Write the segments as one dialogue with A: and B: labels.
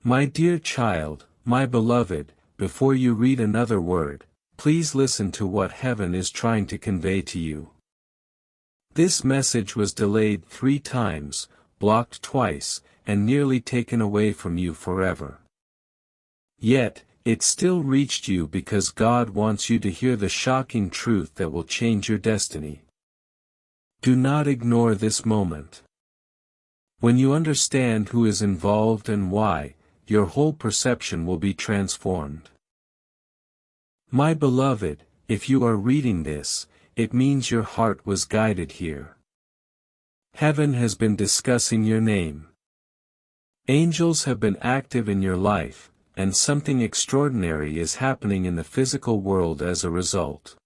A: My dear child, my beloved, before you read another word, please listen to what heaven is trying to convey to you. This message was delayed 3 times, blocked twice, and nearly taken away from you forever. Yet, it still reached you because God wants you to hear the shocking truth that will change your destiny. Do not ignore this moment. When you understand who is involved and why, your whole perception will be transformed. My beloved, if you are reading this, it means your heart was guided here. Heaven has been discussing your name. Angels have been active in your life, and something extraordinary is happening in the physical world as a result.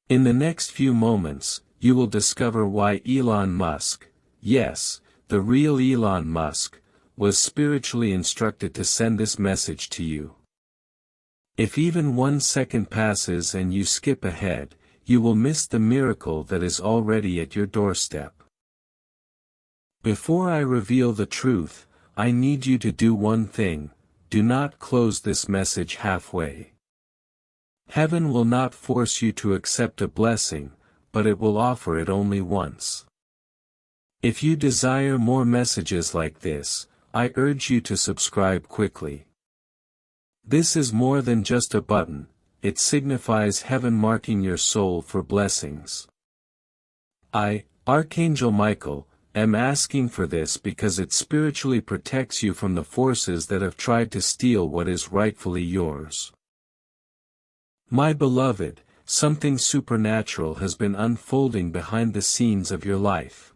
A: In the next few moments, you will discover why Elon Musk, yes, the real Elon Musk, was spiritually instructed to send this message to you. If even 1 second passes and you skip ahead, you will miss the miracle that is already at your doorstep. Before I reveal the truth, I need you to do one thing: do not close this message halfway. Heaven will not force you to accept a blessing, but it will offer it only once. If you desire more messages like this, I urge you to subscribe quickly. This is more than just a button, it signifies heaven marking your soul for blessings. I, Archangel Michael, am asking for this because it spiritually protects you from the forces that have tried to steal what is rightfully yours. My beloved, something supernatural has been unfolding behind the scenes of your life.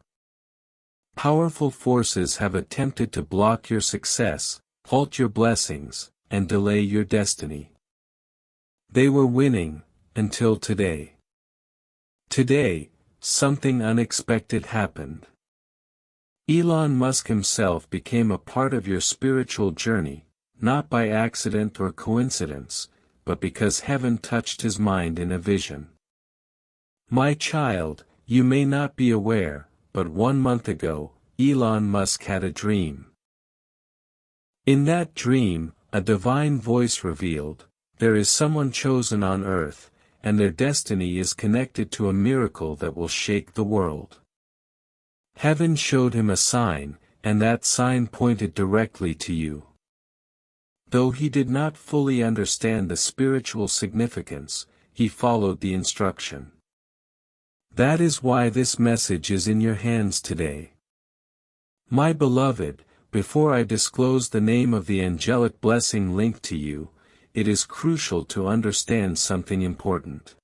A: Powerful forces have attempted to block your success, halt your blessings, and delay your destiny. They were winning, until today. Today, something unexpected happened. Elon Musk himself became a part of your spiritual journey, not by accident or coincidence, but because heaven touched his mind in a vision. My child, you may not be aware, but 1 month ago, Elon Musk had a dream. In that dream, a divine voice revealed, there is someone chosen on earth, and their destiny is connected to a miracle that will shake the world. Heaven showed him a sign, and that sign pointed directly to you. Though he did not fully understand the spiritual significance, he followed the instruction. That is why this message is in your hands today. My beloved, before I disclose the name of the angelic blessing linked to you, it is crucial to understand something important.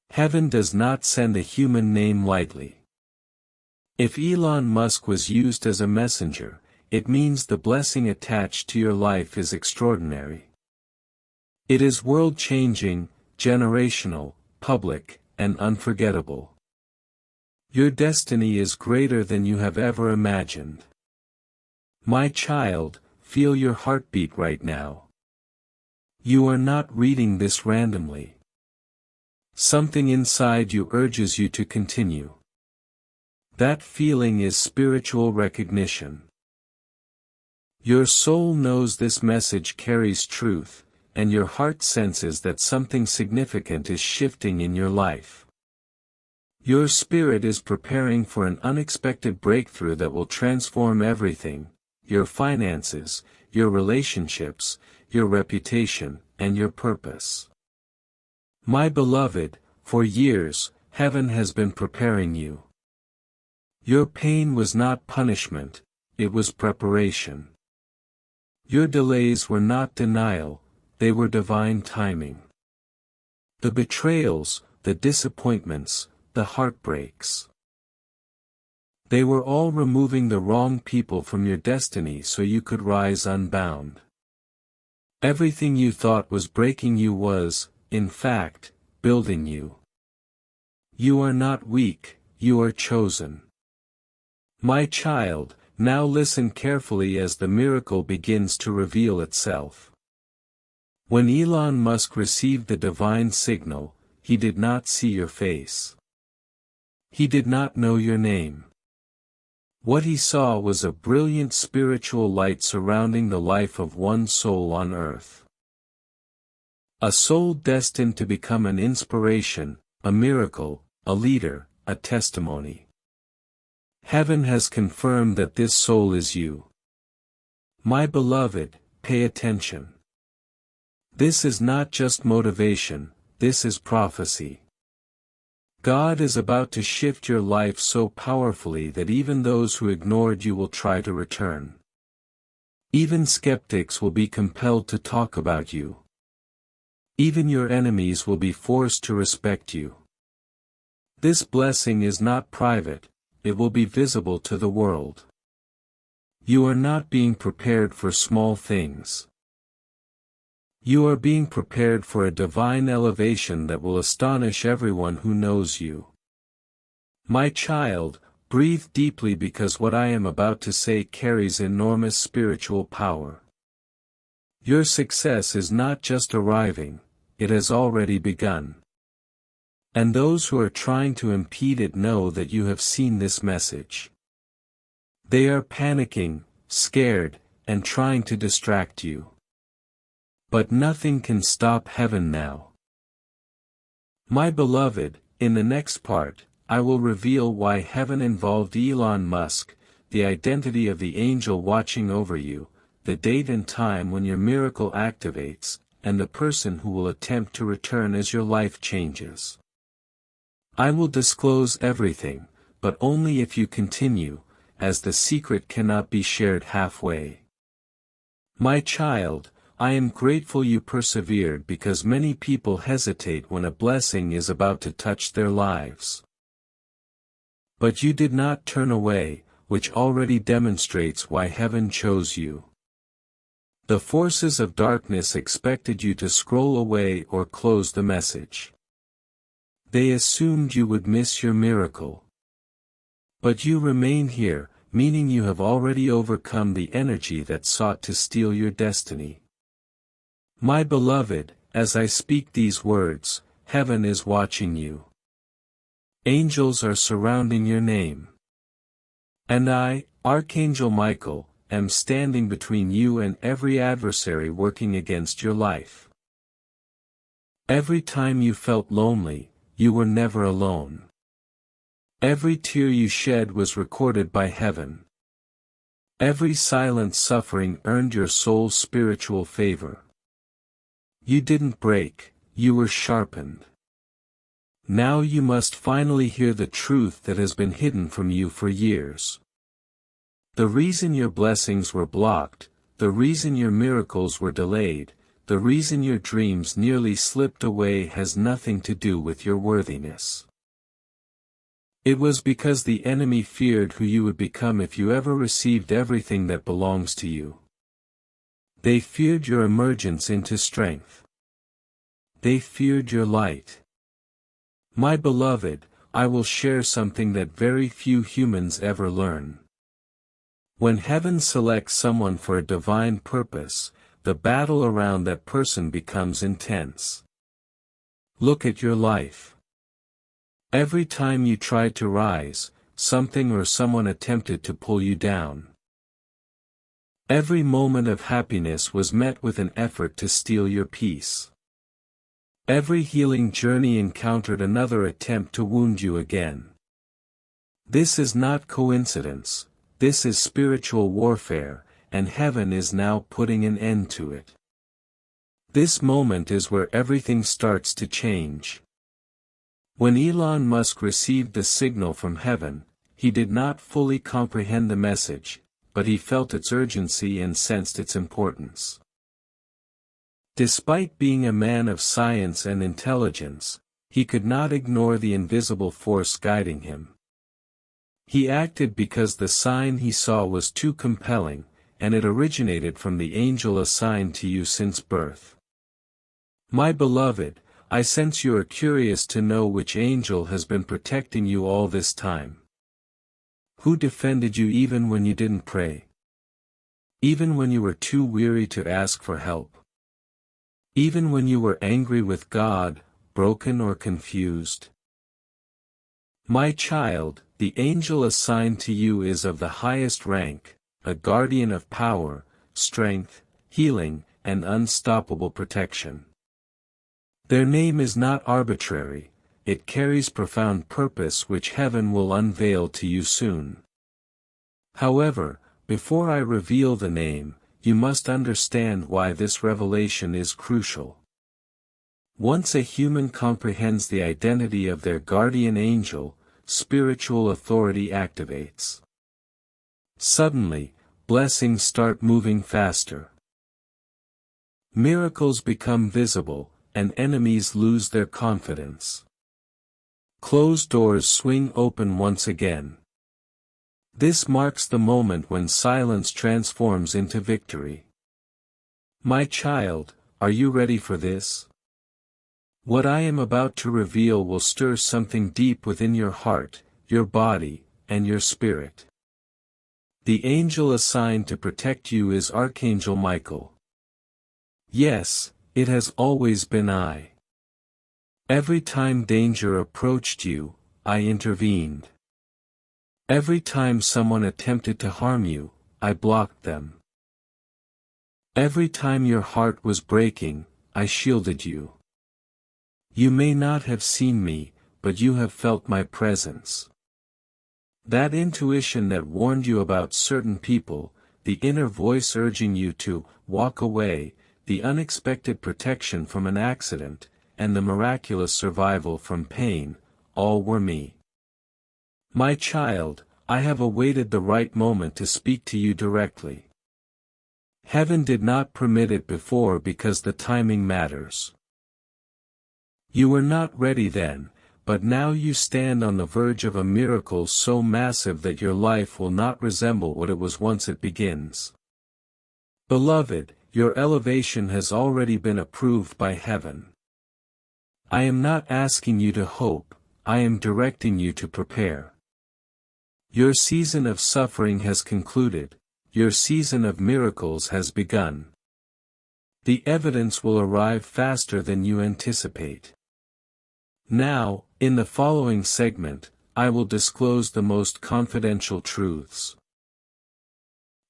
A: Heaven does not send a human name lightly. If Elon Musk was used as a messenger, it means the blessing attached to your life is extraordinary. It is world-changing, generational, public, and unforgettable. Your destiny is greater than you have ever imagined. My child, feel your heartbeat right now. You are not reading this randomly. Something inside you urges you to continue. That feeling is spiritual recognition. Your soul knows this message carries truth, and your heart senses that something significant is shifting in your life. Your spirit is preparing for an unexpected breakthrough that will transform everything: your finances, your relationships, your reputation, and your purpose. My beloved, for years, heaven has been preparing you. Your pain was not punishment, it was preparation. Your delays were not denial, they were divine timing. The betrayals, the disappointments, the heartbreaks. They were all removing the wrong people from your destiny so you could rise unbound. Everything you thought was breaking you was, in fact, building you. You are not weak, you are chosen. My child, now listen carefully as the miracle begins to reveal itself. When Elon Musk received the divine signal, he did not see your face. He did not know your name. What he saw was a brilliant spiritual light surrounding the life of one soul on earth. A soul destined to become an inspiration, a miracle, a leader, a testimony. Heaven has confirmed that this soul is you. My beloved, pay attention. This is not just motivation, this is prophecy. God is about to shift your life so powerfully that even those who ignored you will try to return. Even skeptics will be compelled to talk about you. Even your enemies will be forced to respect you. This blessing is not private, it will be visible to the world. You are not being prepared for small things. You are being prepared for a divine elevation that will astonish everyone who knows you. My child, breathe deeply because what I am about to say carries enormous spiritual power. Your success is not just arriving, it has already begun. And those who are trying to impede it know that you have seen this message. They are panicking, scared, and trying to distract you. But nothing can stop heaven now. My beloved, in the next part, I will reveal why heaven involved Elon Musk, the identity of the angel watching over you, the date and time when your miracle activates, and the person who will attempt to return as your life changes. I will disclose everything, but only if you continue, as the secret cannot be shared halfway. My child, I am grateful you persevered because many people hesitate when a blessing is about to touch their lives. But you did not turn away, which already demonstrates why heaven chose you. The forces of darkness expected you to scroll away or close the message. They assumed you would miss your miracle. But you remain here, meaning you have already overcome the energy that sought to steal your destiny. My beloved, as I speak these words, heaven is watching you. Angels are surrounding your name. And I, Archangel Michael, am standing between you and every adversary working against your life. Every time you felt lonely, you were never alone. Every tear you shed was recorded by heaven. Every silent suffering earned your soul's spiritual favor. You didn't break, you were sharpened. Now you must finally hear the truth that has been hidden from you for years. The reason your blessings were blocked, the reason your miracles were delayed, the reason your dreams nearly slipped away has nothing to do with your worthiness. It was because the enemy feared who you would become if you ever received everything that belongs to you. They feared your emergence into strength. They feared your light. My beloved, I will share something that very few humans ever learn. When heaven selects someone for a divine purpose, the battle around that person becomes intense. Look at your life. Every time you tried to rise, something or someone attempted to pull you down. Every moment of happiness was met with an effort to steal your peace. Every healing journey encountered another attempt to wound you again. This is not coincidence, this is spiritual warfare, and heaven is now putting an end to it. This moment is where everything starts to change. When Elon Musk received the signal from heaven, he did not fully comprehend the message, but he felt its urgency and sensed its importance. Despite being a man of science and intelligence, he could not ignore the invisible force guiding him. He acted because the sign he saw was too compelling, and it originated from the angel assigned to you since birth. My beloved, I sense you are curious to know which angel has been protecting you all this time. Who defended you even when you didn't pray? Even when you were too weary to ask for help? Even when you were angry with God, broken or confused? My child, the angel assigned to you is of the highest rank, a guardian of power, strength, healing, and unstoppable protection. Their name is not arbitrary, it carries profound purpose which heaven will unveil to you soon. However, before I reveal the name, you must understand why this revelation is crucial. Once a human comprehends the identity of their guardian angel, spiritual authority activates. Suddenly, blessings start moving faster. Miracles become visible, and enemies lose their confidence. Closed doors swing open once again. This marks the moment when silence transforms into victory. My child, are you ready for this? What I am about to reveal will stir something deep within your heart, your body, and your spirit. The angel assigned to protect you is Archangel Michael. Yes, it has always been I. Every time danger approached you, I intervened. Every time someone attempted to harm you, I blocked them. Every time your heart was breaking, I shielded you. You may not have seen me, but you have felt my presence. That intuition that warned you about certain people, the inner voice urging you to walk away, the unexpected protection from an accident, and the miraculous survival from pain, all were me. My child, I have awaited the right moment to speak to you directly. Heaven did not permit it before because the timing matters. You were not ready then, but now you stand on the verge of a miracle so massive that your life will not resemble what it was once it begins. Beloved, your elevation has already been approved by heaven. I am not asking you to hope, I am directing you to prepare. Your season of suffering has concluded, your season of miracles has begun. The evidence will arrive faster than you anticipate. Now, in the following segment, I will disclose the most confidential truths.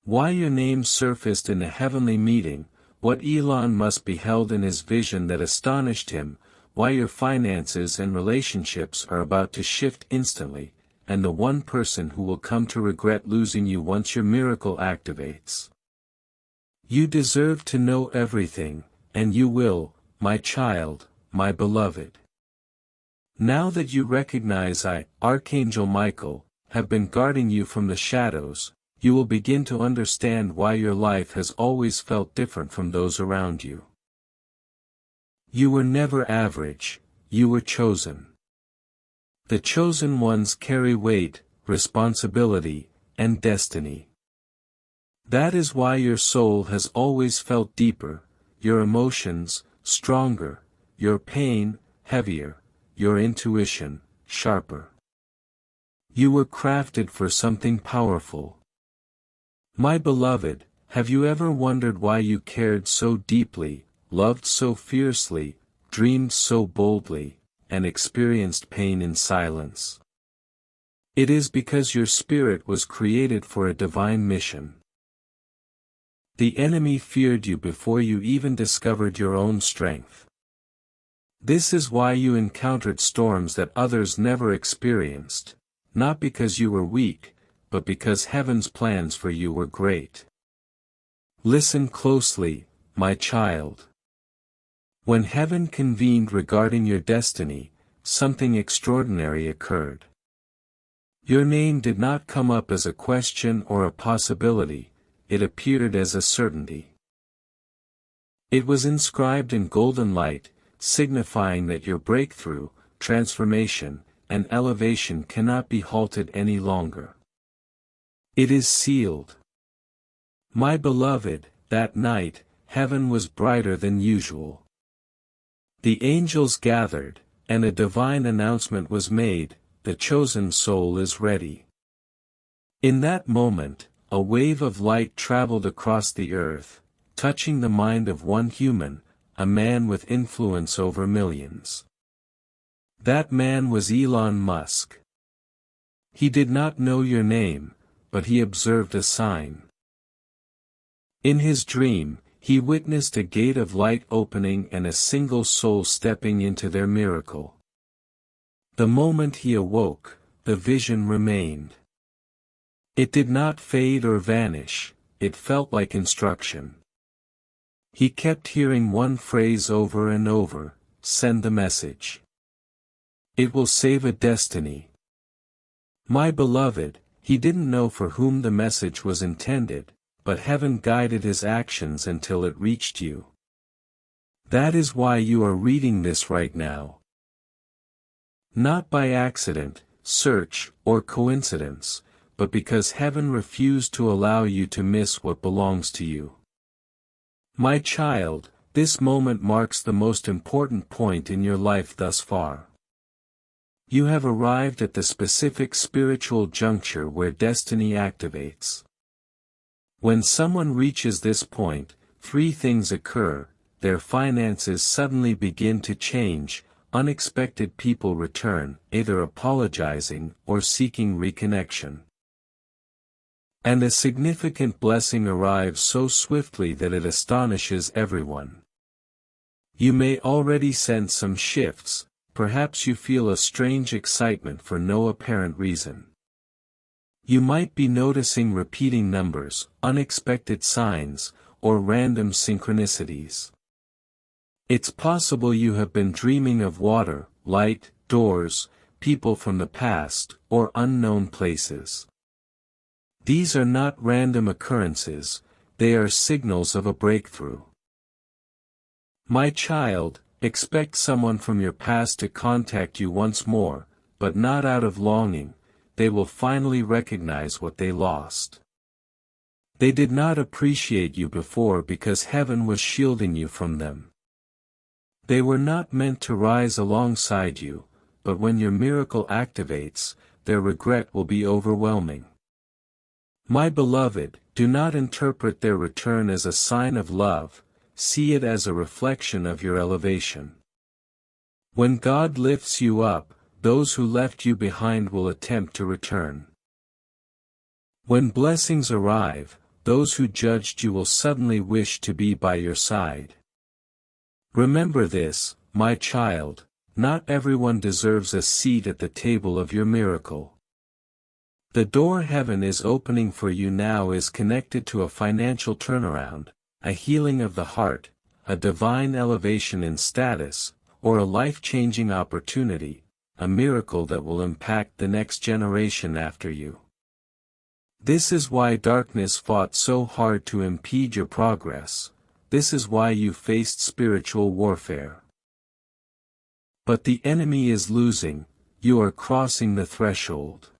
A: Why your name surfaced in a heavenly meeting, what Elon Musk beheld in his vision that astonished him, why your finances and relationships are about to shift instantly, and the one person who will come to regret losing you once your miracle activates. You deserve to know everything, and you will, my child, my beloved. Now that you recognize I, Archangel Michael, have been guarding you from the shadows, you will begin to understand why your life has always felt different from those around you. You were never average, you were chosen. The chosen ones carry weight, responsibility, and destiny. That is why your soul has always felt deeper, your emotions, stronger, your pain, heavier, your intuition, sharper. You were crafted for something powerful. My beloved, have you ever wondered why you cared so deeply, loved so fiercely, dreamed so boldly, and experienced pain in silence? It is because your spirit was created for a divine mission. The enemy feared you before you even discovered your own strength. This is why you encountered storms that others never experienced, not because you were weak, but because heaven's plans for you were great. Listen closely, my child. When heaven convened regarding your destiny, something extraordinary occurred. Your name did not come up as a question or a possibility, it appeared as a certainty. It was inscribed in golden light, signifying that your breakthrough, transformation, and elevation cannot be halted any longer. It is sealed. My beloved, that night, heaven was brighter than usual. The angels gathered, and a divine announcement was made, the chosen soul is ready. In that moment, a wave of light traveled across the earth, touching the mind of one human, a man with influence over millions. That man was Elon Musk. He did not know your name, but he observed a sign. In his dream, he witnessed a gate of light opening and a single soul stepping into their miracle. The moment he awoke, the vision remained. It did not fade or vanish, it felt like instruction. He kept hearing one phrase over and over, "Send the message. It will save a destiny." My beloved, he didn't know for whom the message was intended, but heaven guided his actions until it reached you. That is why you are reading this right now. Not by accident, search, or coincidence, but because heaven refused to allow you to miss what belongs to you. My child, this moment marks the most important point in your life thus far. You have arrived at the specific spiritual juncture where destiny activates. When someone reaches this point, three things occur: their finances suddenly begin to change, unexpected people return, either apologizing or seeking reconnection. And a significant blessing arrives so swiftly that it astonishes everyone. You may already sense some shifts, perhaps you feel a strange excitement for no apparent reason. You might be noticing repeating numbers, unexpected signs, or random synchronicities. It's possible you have been dreaming of water, light, doors, people from the past, or unknown places. These are not random occurrences, they are signals of a breakthrough. My child, expect someone from your past to contact you once more, but not out of longing. They will finally recognize what they lost. They did not appreciate you before because heaven was shielding you from them. They were not meant to rise alongside you, but when your miracle activates, their regret will be overwhelming. My beloved, do not interpret their return as a sign of love, see it as a reflection of your elevation. When God lifts you up, those who left you behind will attempt to return. When blessings arrive, those who judged you will suddenly wish to be by your side. Remember this, my child, not everyone deserves a seat at the table of your miracle. The door heaven is opening for you now is connected to a financial turnaround, a healing of the heart, a divine elevation in status, or a life-changing opportunity, a miracle that will impact the next generation after you. This is why darkness fought so hard to impede your progress, this is why you faced spiritual warfare. But the enemy is losing, you are crossing the threshold.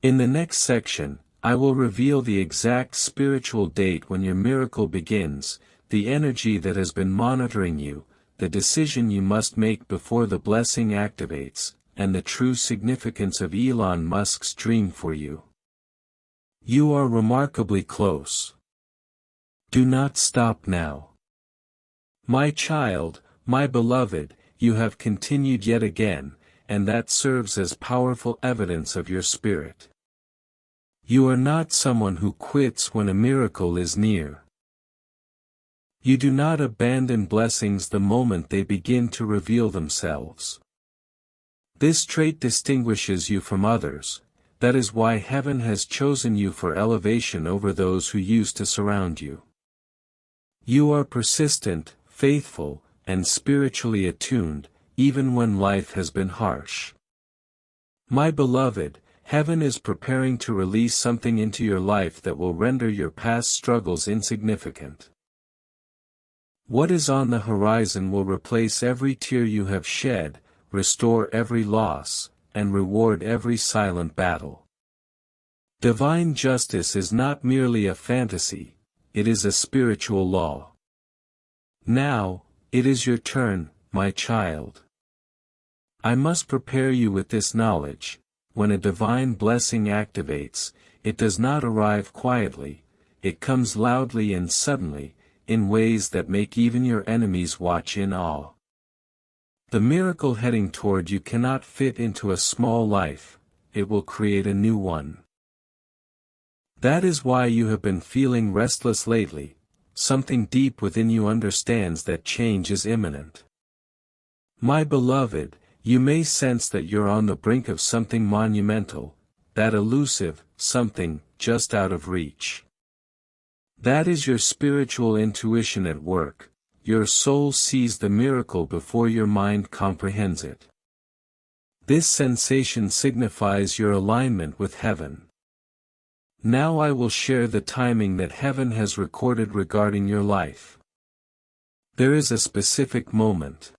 A: In the next section, I will reveal the exact spiritual date when your miracle begins, the energy that has been monitoring you, the decision you must make before the blessing activates, and the true significance of Elon Musk's dream for you. You are remarkably close. Do not stop now. My child, my beloved, you have continued yet again, and that serves as powerful evidence of your spirit. You are not someone who quits when a miracle is near. You do not abandon blessings the moment they begin to reveal themselves. This trait distinguishes you from others, that is why heaven has chosen you for elevation over those who used to surround you. You are persistent, faithful, and spiritually attuned, even when life has been harsh. My beloved, heaven is preparing to release something into your life that will render your past struggles insignificant. What is on the horizon will replace every tear you have shed, restore every loss, and reward every silent battle. Divine justice is not merely a fantasy, it is a spiritual law. Now, it is your turn, my child. I must prepare you with this knowledge: when a divine blessing activates, it does not arrive quietly, it comes loudly and suddenly, in ways that make even your enemies watch in awe. The miracle heading toward you cannot fit into a small life, it will create a new one. That is why you have been feeling restless lately. Something deep within you understands that change is imminent. My beloved, you may sense that you're on the brink of something monumental, that elusive something just out of reach. That is your spiritual intuition at work. Your soul sees the miracle before your mind comprehends it. This sensation signifies your alignment with heaven. Now I will share the timing that heaven has recorded regarding your life. There is a specific moment.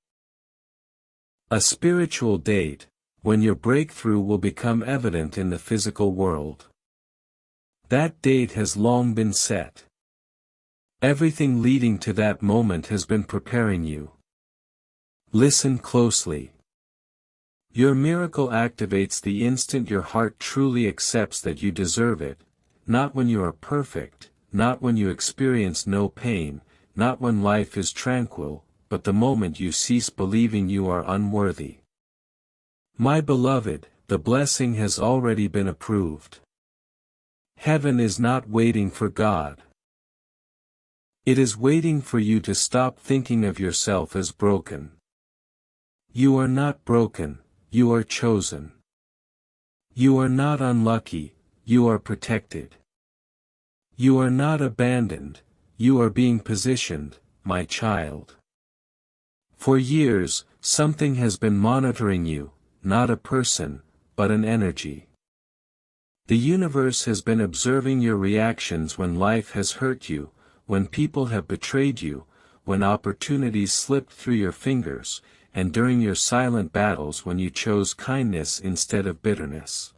A: A spiritual date, when your breakthrough will become evident in the physical world. That date has long been set. Everything leading to that moment has been preparing you. Listen closely. Your miracle activates the instant your heart truly accepts that you deserve it, not when you are perfect, not when you experience no pain, not when life is tranquil, but the moment you cease believing you are unworthy. My beloved, the blessing has already been approved. Heaven is not waiting for God. It is waiting for you to stop thinking of yourself as broken. You are not broken, you are chosen. You are not unlucky, you are protected. You are not abandoned, you are being positioned, my child. For years, something has been monitoring you, not a person, but an energy. The universe has been observing your reactions when life has hurt you, when people have betrayed you, when opportunities slipped through your fingers, and during your silent battles when you chose kindness instead of bitterness.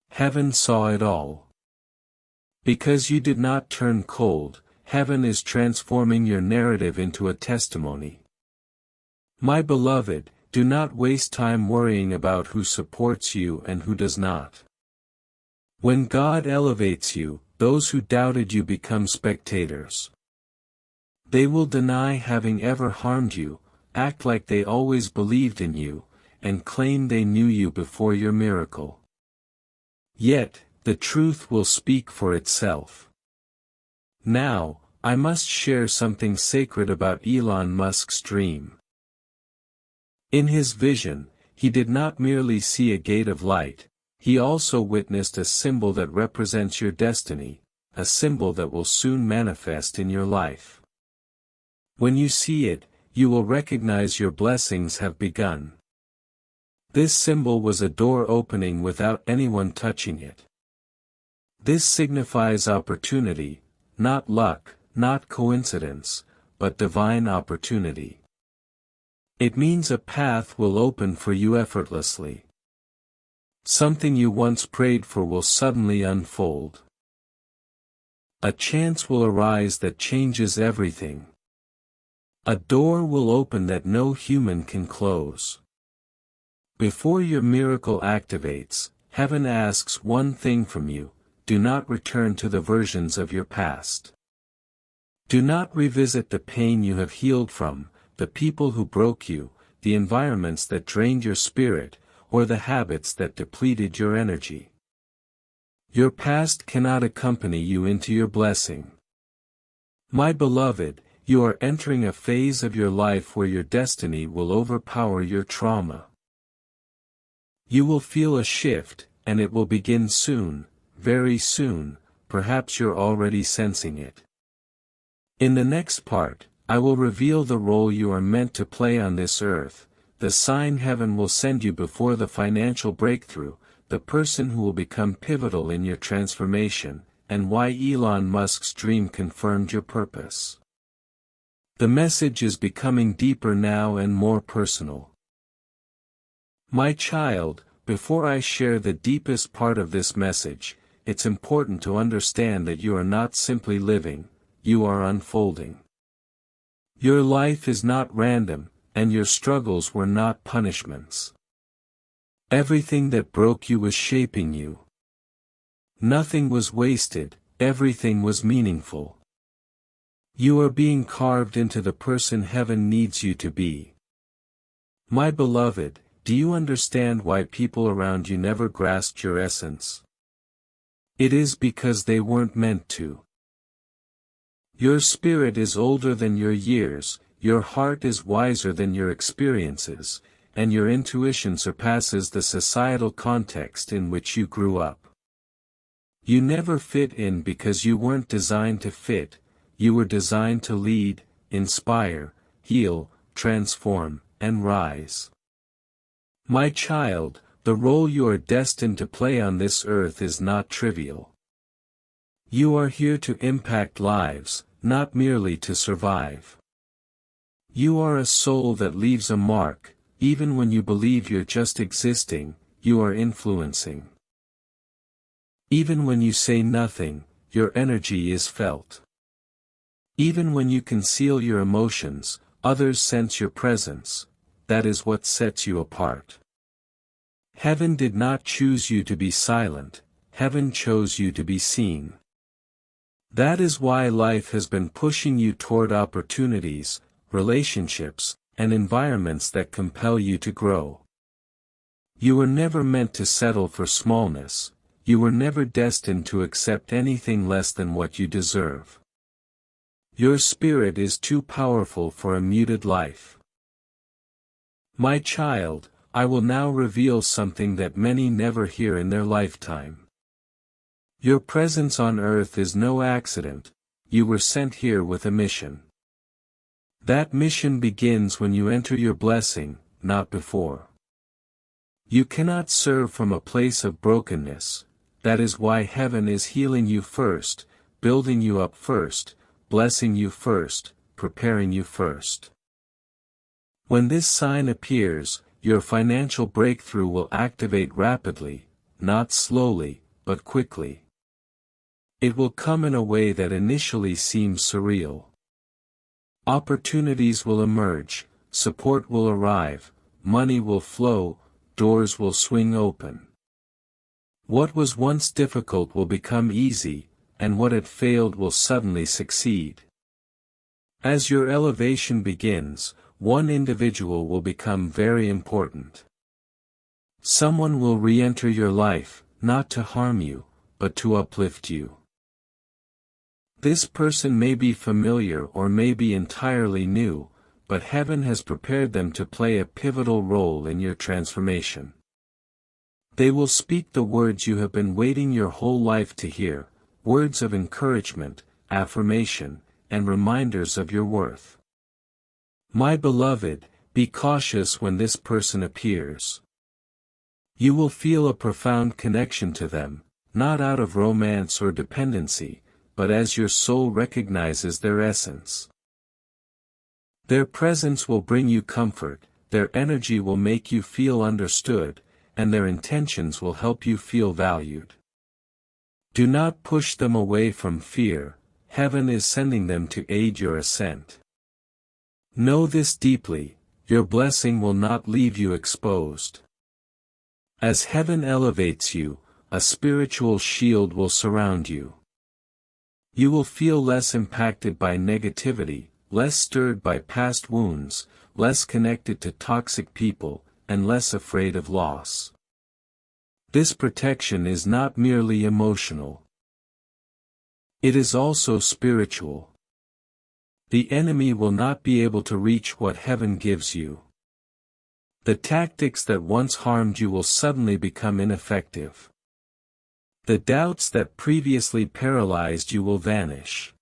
A: Heaven saw it all. Because you did not turn cold, heaven is transforming your narrative into a testimony. My beloved, do not waste time worrying about who supports you and who does not. When God elevates you, those who doubted you become spectators. They will deny having ever harmed you, act like they always believed in you, and claim they knew you before your miracle. Yet, the truth will speak for itself. Now, I must share something sacred about Elon Musk's dream. In his vision, he did not merely see a gate of light, he also witnessed a symbol that represents your destiny, a symbol that will soon manifest in your life. When you see it, you will recognize your blessings have begun. This symbol was a door opening without anyone touching it. This signifies opportunity, not luck, not coincidence, but divine opportunity. It means a path will open for you effortlessly. Something you once prayed for will suddenly unfold. A chance will arise that changes everything. A door will open that no human can close. Before your miracle activates, heaven asks one thing from you: do not return to the versions of your past. Do not revisit the pain you have healed from, the people who broke you, the environments that drained your spirit, or the habits that depleted your energy. Your past cannot accompany you into your blessing. My beloved, you are entering a phase of your life where your destiny will overpower your trauma. You will feel a shift, and it will begin soon, very soon, perhaps you're already sensing it. In the next part, I will reveal the role you are meant to play on this earth, the sign heaven will send you before the financial breakthrough, the person who will become pivotal in your transformation, and why Elon Musk's dream confirmed your purpose. The message is becoming deeper now and more personal. My child, before I share the deepest part of this message, it's important to understand that you are not simply living, you are unfolding. Your life is not random, and your struggles were not punishments. Everything that broke you was shaping you. Nothing was wasted, everything was meaningful. You are being carved into the person heaven needs you to be. My beloved, do you understand why people around you never grasped your essence? It is because they weren't meant to. Your spirit is older than your years, your heart is wiser than your experiences, and your intuition surpasses the societal context in which you grew up. You never fit in because you weren't designed to fit, you were designed to lead, inspire, heal, transform, and rise. My child, the role you are destined to play on this earth is not trivial. You are here to impact lives, not merely to survive. You are a soul that leaves a mark, even when you believe you're just existing, you are influencing. Even when you say nothing, your energy is felt. Even when you conceal your emotions, others sense your presence. That is what sets you apart. Heaven did not choose you to be silent, heaven chose you to be seen. That is why life has been pushing you toward opportunities, relationships, and environments that compel you to grow. You were never meant to settle for smallness, you were never destined to accept anything less than what you deserve. Your spirit is too powerful for a muted life. My child, I will now reveal something that many never hear in their lifetime. Your presence on earth is no accident, you were sent here with a mission. That mission begins when you enter your blessing, not before. You cannot serve from a place of brokenness, that is why heaven is healing you first, building you up first, blessing you first, preparing you first. When this sign appears, your financial breakthrough will activate rapidly, not slowly, but quickly. It will come in a way that initially seems surreal. Opportunities will emerge, support will arrive, money will flow, doors will swing open. What was once difficult will become easy, and what had failed will suddenly succeed. As your elevation begins, one individual will become very important. Someone will re-enter your life, not to harm you, but to uplift you. This person may be familiar or may be entirely new, but heaven has prepared them to play a pivotal role in your transformation. They will speak the words you have been waiting your whole life to hear, words of encouragement, affirmation, and reminders of your worth. My beloved, be cautious when this person appears. You will feel a profound connection to them, not out of romance or dependency, but as your soul recognizes their essence. Their presence will bring you comfort, their energy will make you feel understood, and their intentions will help you feel valued. Do not push them away from fear, heaven is sending them to aid your ascent. Know this deeply, your blessing will not leave you exposed. As heaven elevates you, a spiritual shield will surround you. You will feel less impacted by negativity, less stirred by past wounds, less connected to toxic people, and less afraid of loss. This protection is not merely emotional. It is also spiritual. The enemy will not be able to reach what heaven gives you. The tactics that once harmed you will suddenly become ineffective. The doubts that previously paralyzed you will vanish.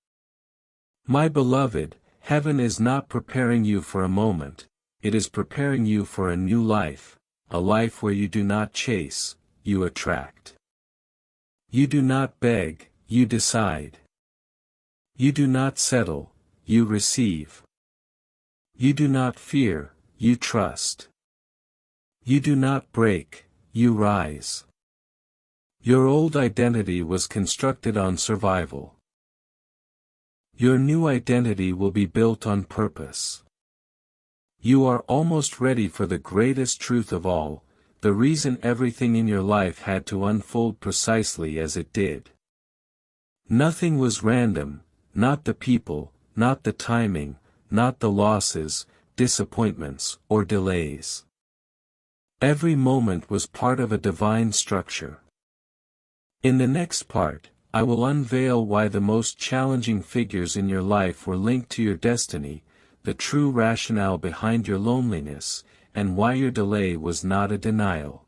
A: My beloved, heaven is not preparing you for a moment, it is preparing you for a new life, a life where you do not chase, you attract. You do not beg, you decide. You do not settle, you receive. You do not fear, you trust. You do not break, you rise. Your old identity was constructed on survival. Your new identity will be built on purpose. You are almost ready for the greatest truth of all, the reason everything in your life had to unfold precisely as it did. Nothing was random, not the people, not the timing, not the losses, disappointments, or delays. Every moment was part of a divine structure. In the next part, I will unveil why the most challenging figures in your life were linked to your destiny, the true rationale behind your loneliness, and why your delay was not a denial.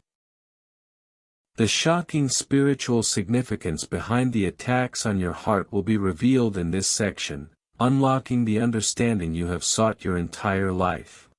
A: The shocking spiritual significance behind the attacks on your heart will be revealed in this section, unlocking the understanding you have sought your entire life.